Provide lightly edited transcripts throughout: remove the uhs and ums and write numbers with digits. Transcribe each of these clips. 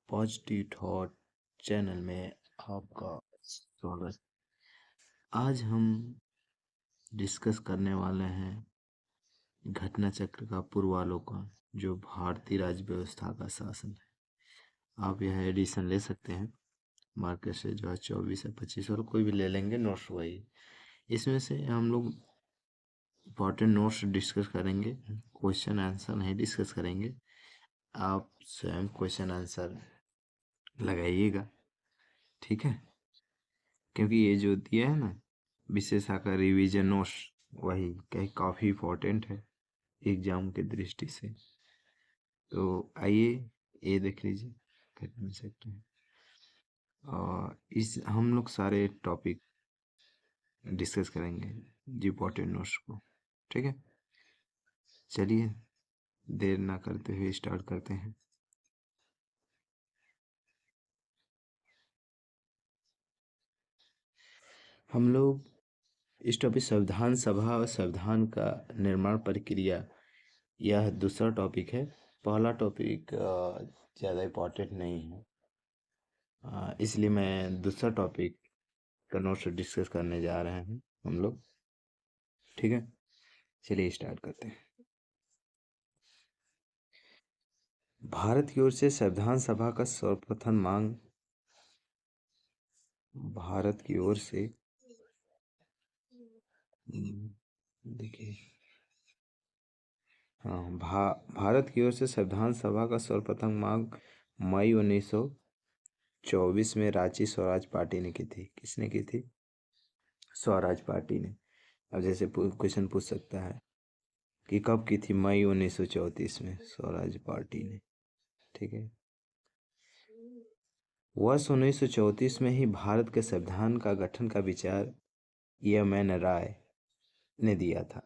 Positive thought channel में आपका स्वागत। आज हम डिस्कस करने वाले हैं घटना चक्र का पूर्वावलोकन, जो भारतीय राज्य व्यवस्था का शासन है। आप यह एडिशन ले सकते हैं मार्केट से, जो है 24 या 25 और कोई भी ले लेंगे, नोट्स वही। इसमें से हम लोग इम्पॉर्टेंट नोट्स डिस्कस करेंगे, क्वेश्चन आंसर नहीं डिस्कस करेंगे। आप स्वयं क्वेश्चन आंसर लगाइएगा, ठीक है? क्योंकि ये जो दिया है ना विशेष आकर रिवीजन नोट्स, वही कहीं काफ़ी इम्पोर्टेंट है एग्जाम के दृष्टि से। तो आइए ये देख लीजिए, कर सकते हैं। और इस हम लोग सारे टॉपिक डिस्कस करेंगे जी इम्पोर्टेंट नोट्स को, ठीक है? चलिए देर ना करते हुए स्टार्ट करते हैं। हम लोग इस टॉपिक संविधान सभा और संविधान का निर्माण प्रक्रिया, यह दूसरा टॉपिक है। पहला टॉपिक ज़्यादा इम्पोर्टेंट नहीं है, इसलिए मैं दूसरा टॉपिक का नोट्स डिस्कस करने जा रहे हैं हम लोग, ठीक है? चलिए स्टार्ट करते हैं। भारत की ओर से संविधान सभा का सर्वप्रथम मांग, भारत की ओर से देखिए, हाँ, भारत की ओर से संविधान सभा का सर्वप्रथम मांग मई 1924 में रांची स्वराज पार्टी ने की थी। किसने की थी? स्वराज पार्टी ने। अब जैसे क्वेश्चन पूछ सकता है कि कब की थी? मई 1934 में स्वराज पार्टी ने, ठीक है? वर्ष 1934 में ही भारत के संविधान का गठन का विचार एम.एन. राय ने दिया था।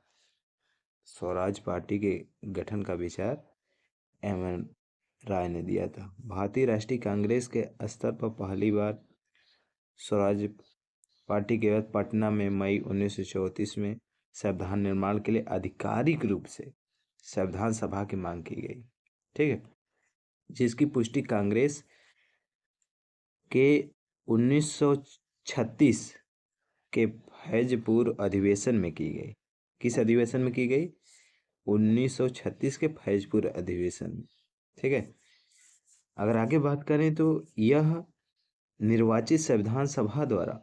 स्वराज पार्टी के गठन का विचार एम.एन. राय ने दिया था। भारतीय राष्ट्रीय कांग्रेस के स्तर पर पहली बार स्वराज पार्टी के बाद पटना में मई 1934 में संविधान निर्माण के लिए आधिकारिक रूप से संविधान सभा की मांग की गई, ठीक है? जिसकी पुष्टि कांग्रेस के 1936 के फैजपुर अधिवेशन में की गई। किस अधिवेशन में की गई? 1936 के फैजपुर अधिवेशन में, ठीक है? अगर आगे बात करें तो यह निर्वाचित संविधान सभा द्वारा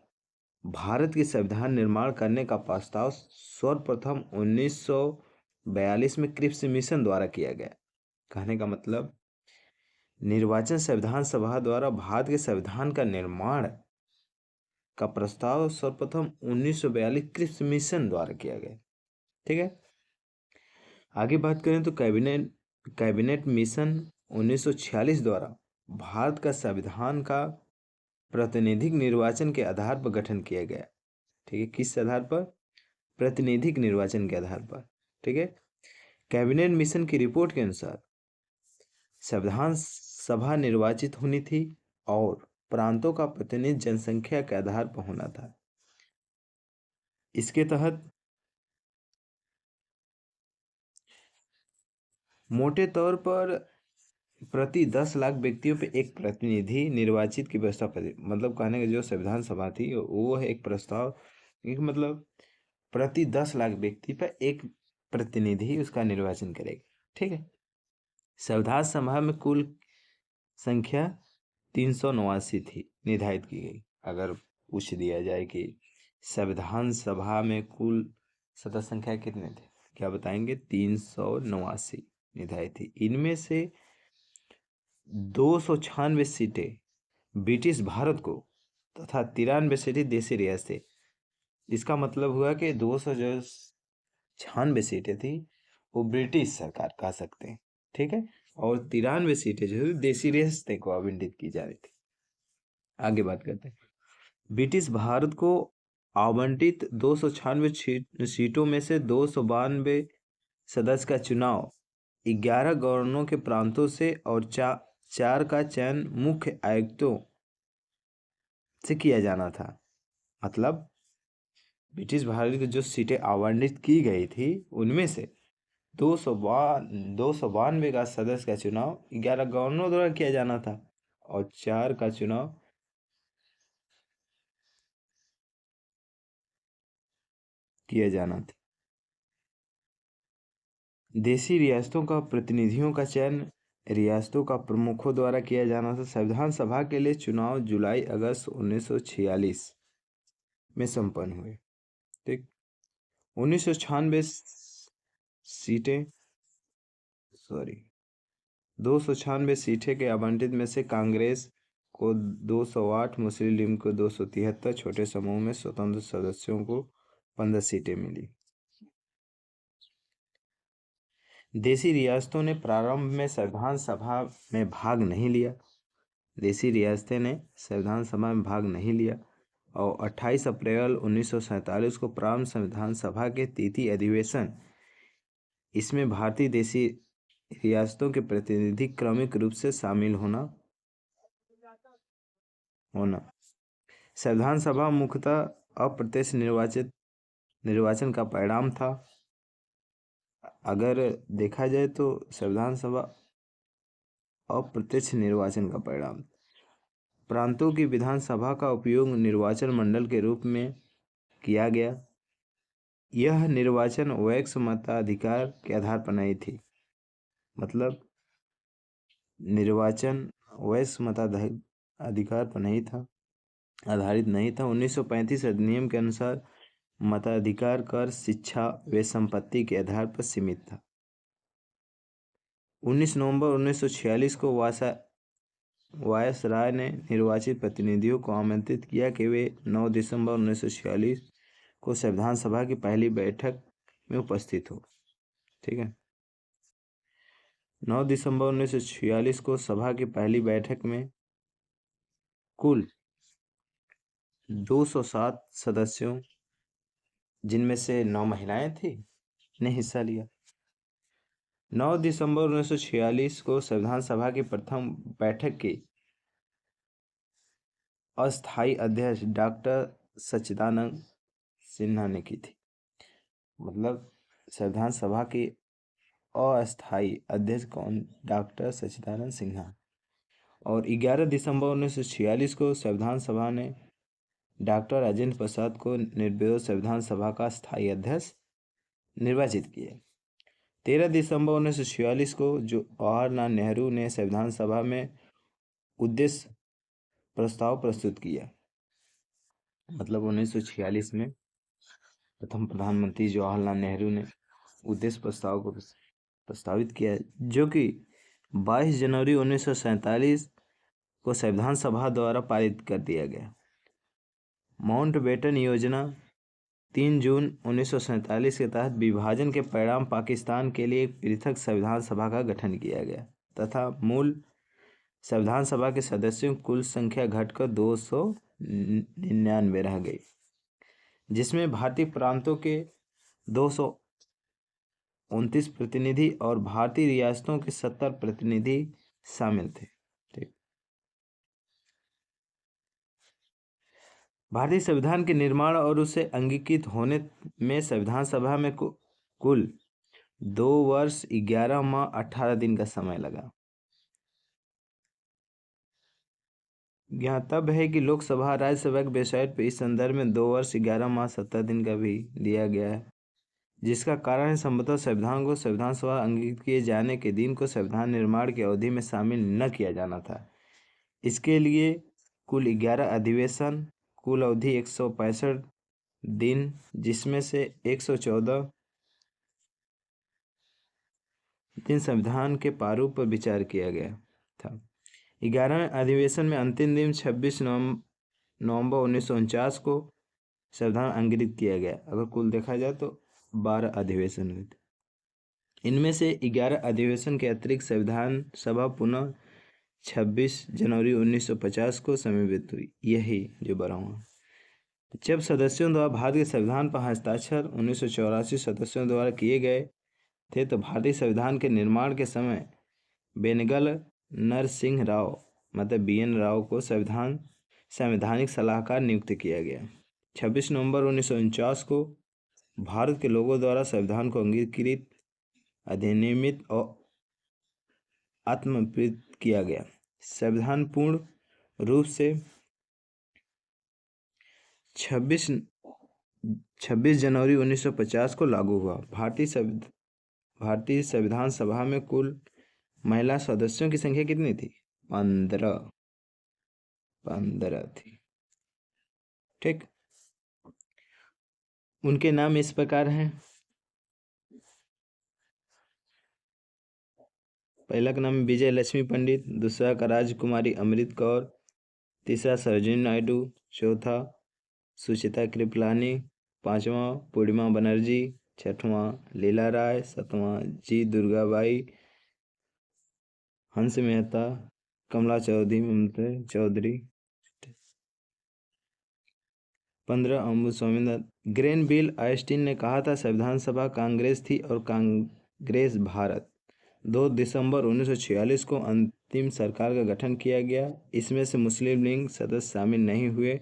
भारत के संविधान निर्माण करने का प्रस्ताव सर्वप्रथम 1942 में क्रिप्स मिशन द्वारा किया गया। कहने का मतलब, निर्वाचन संविधान सभा द्वारा भारत के संविधान का निर्माण का प्रस्ताव सर्वप्रथम 1942 क्रिप्स मिशन द्वारा किया गया, ठीक है? आगे बात करें तो कैबिनेट मिशन 1946 द्वारा भारत का संविधान का प्रतिनिधिक निर्वाचन के आधार पर गठन किया गया, ठीक है? किस आधार पर? प्रतिनिधिक निर्वाचन के आधार पर, ठीक है? कैबिनेट मिशन की रिपोर्ट के अनुसार संविधान सभा निर्वाचित होनी थी और प्रांतों का प्रतिनिधि जनसंख्या के आधार पर होना था। इसके तहत मोटे तौर पर प्रति 10 लाख व्यक्तियों पे एक प्रतिनिधि निर्वाचित की व्यवस्था पर, मतलब कहने का जो संविधान सभा थी वो है एक प्रस्ताव, एक मतलब प्रति 10 लाख व्यक्ति पर एक प्रतिनिधि उसका निर्वाचन करेगा, ठीक है? संविधान सभा में कुल संख्या 389 थी निर्धारित की गई। अगर पूछ दिया जाए कि संविधान सभा में कुल सदस्य संख्या कितने थे, क्या बताएंगे? 389 निर्धारित थी। इनमें से 296 सीटें ब्रिटिश भारत को तथा 93 सीटें देशी रियासत थे। इसका मतलब हुआ कि 296 सीटें थी वो ब्रिटिश सरकार कह सकते हैं, ठीक है? और 93 सीटें जो है देशी रियासतें को आवंटित की जा रही थी। आगे बात करते हैं। ब्रिटिश भारत को आवंटित 296 सीटों में से 292 सदस्य का चुनाव 11 गवर्नरों के प्रांतों से और चार का चयन मुख्य आयुक्तों से किया जाना था। मतलब ब्रिटिश भारत की जो सीटें आवंटित की गई थी उनमें से 292 का सदस्य का चुनाव 11 गवर्नरों द्वारा किया जाना था और 4 का चुनाव किया जाना था। देशी रियासतों का प्रतिनिधियों का चयन रियासतों का प्रमुखों द्वारा किया जाना था। संविधान सभा के लिए चुनाव जुलाई अगस्त 1946 में संपन्न हुए। ठीक। 1996 सीटें 296 सीटें के आवंटित में से कांग्रेस को 208, मुस्लिम लीग को 273, छोटे समूह में स्वतंत्र सदस्यों को 15 सीटें मिली। देशी रियासतों ने प्रारंभ में संविधान सभा में भाग नहीं लिया। देशी रियासतें ने संविधान सभा में भाग नहीं लिया और 28 अप्रैल 1947 को प्रारंभ संविधान सभा के तृतीय अधिवेशन इसमें भारतीय देशी रियासतों के प्रतिनिधि क्रमिक रूप से शामिल होना संविधान सभा मुख्यतः अप्रत्यक्ष निर्वाचन का परिणाम था। अगर देखा जाए तो संविधान सभा अप्रत्यक्ष निर्वाचन का परिणाम। प्रांतों की विधानसभा का उपयोग निर्वाचन मंडल के रूप में किया गया। यह निर्वाचन वैक्स मताधिकार के आधार पर नहीं थी। मतलब निर्वाचन वैक्स मताधिकार पर नहीं था, आधारित नहीं था। 1935 अधिनियम के अनुसार मताधिकार कर शिक्षा व संपत्ति के आधार पर सीमित था। 19 नवंबर 1946 को वायसराय ने निर्वाचित प्रतिनिधियों को आमंत्रित किया कि वे 9 दिसंबर 1946 को संविधान सभा की पहली बैठक में उपस्थित हो। ठीक है, 9 दिसंबर 1946 को सभा की पहली बैठक में कुल 207 सदस्यों, जिनमें से 9 महिलाएं थी, ने हिस्सा लिया। 9 दिसंबर 1946 को संविधान सभा की प्रथम बैठक की अस्थायी अध्यक्ष डॉक्टर सच्चिदानंद सिन्हा ने की थी। मतलब संविधान सभा की अस्थायी अध्यक्ष कौन? डॉक्टर सच्चिदानंद सिन्हा। और 11 दिसंबर 1946 को संविधान सभा ने डॉक्टर राजेंद्र प्रसाद को निर्विरोध संविधान सभा का स्थायी अध्यक्ष निर्वाचित किया। 13 दिसंबर 1946 को जवाहरलाल नेहरू ने संविधान सभा में उद्देश्य प्रस्ताव प्रस्तुत किया। मतलब 1946 में प्रथम प्रधानमंत्री जवाहरलाल नेहरू ने उद्देश्य प्रस्ताव को प्रस्तावित किया, जो कि 22 जनवरी 1947 को संविधान सभा द्वारा पारित कर दिया गया। माउंटबेटन योजना 3 जून 1947 के तहत विभाजन के परिणाम पाकिस्तान के लिए एक पृथक संविधान सभा का गठन किया गया तथा मूल संविधान सभा के सदस्यों की कुल संख्या घटकर 299 रह गई, जिसमें भारतीय प्रांतों के 229 प्रतिनिधि और भारतीय रियासतों के 70 प्रतिनिधि शामिल थे। ठीक। भारतीय संविधान के निर्माण और उसे अंगीकृत होने में संविधान सभा में कुल 2 वर्ष 11 माह 18 दिन का समय लगा। यहाँ तब है कि लोकसभा राज्यसभा की वेबसाइट पर इस संदर्भ में 2 वर्ष 11 माह 17 दिन का भी दिया गया है, जिसका कारण है संभवतः संविधान को संविधान सभा अंगीकृत किए जाने के दिन को संविधान निर्माण की अवधि में शामिल न किया जाना था। इसके लिए कुल 11 अधिवेशन, कुल अवधि 165 दिन, जिसमें से 114 दिन संविधान के प्रारूप पर विचार किया गया था। 11वें अधिवेशन में अंतिम दिन 26 नवंबर 1949 को संविधान अंगीकृत किया गया। अगर कुल देखा जाए तो 12 अधिवेशन हुए थे। इनमें से 11 अधिवेशन के अतिरिक्त संविधान सभा पुनः 26 जनवरी 1950 को समन्वित हुई। यही जो बना हुआ। जब सदस्यों द्वारा भारत के संविधान पर हस्ताक्षर 1984 सदस्यों द्वारा किए गए थे, तो भारतीय संविधान के निर्माण के समय बेनगल नरसिंह राव मतलब BN राव को संवैधानिक सलाहकार नियुक्त किया गया। 26 नवंबर 1949 को भारत के लोगों द्वारा संविधान को अंगीकृत, अधिनियमित और आत्मप्रीत किया गया। संविधान पूर्ण रूप से 26 जनवरी 1950 को लागू हुआ। भारतीय संविधान सभा में कुल महिला सदस्यों की संख्या कितनी थी? 15 थी। ठीक। उनके नाम इस प्रकार हैं। पहला का नाम विजय लक्ष्मी पंडित, दूसरा का राजकुमारी अमृत कौर, तीसरा सरोजिनी नायडू, चौथा सुचिता कृपलानी, पांचवा पूर्णिमा बनर्जी, छठवां लीला राय, सातवां जी दुर्गाबाई, हंस मेहता, कमला चौधरी, ममता चौधरी। 15 अम्बु स्वामीनाथन। ग्रेनविल आइंस्टीन ने कहा था संविधान सभा कांग्रेस थी और कांग्रेस भारत। 2 दिसंबर 1946 को अंतिम सरकार का गठन किया गया। इसमें से मुस्लिम लीग सदस्य शामिल नहीं हुए,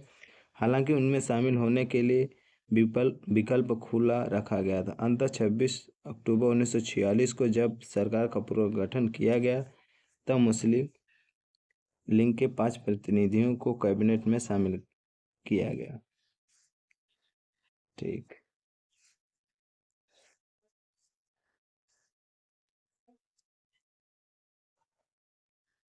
हालांकि उनमें शामिल होने के लिए विकल्प खुला रखा गया था। अंततः 26 अक्टूबर 1946 को जब सरकार का पुनर्गठन किया गया तब मुस्लिम लीग के 5 प्रतिनिधियों को कैबिनेट में शामिल किया गया। ठीक।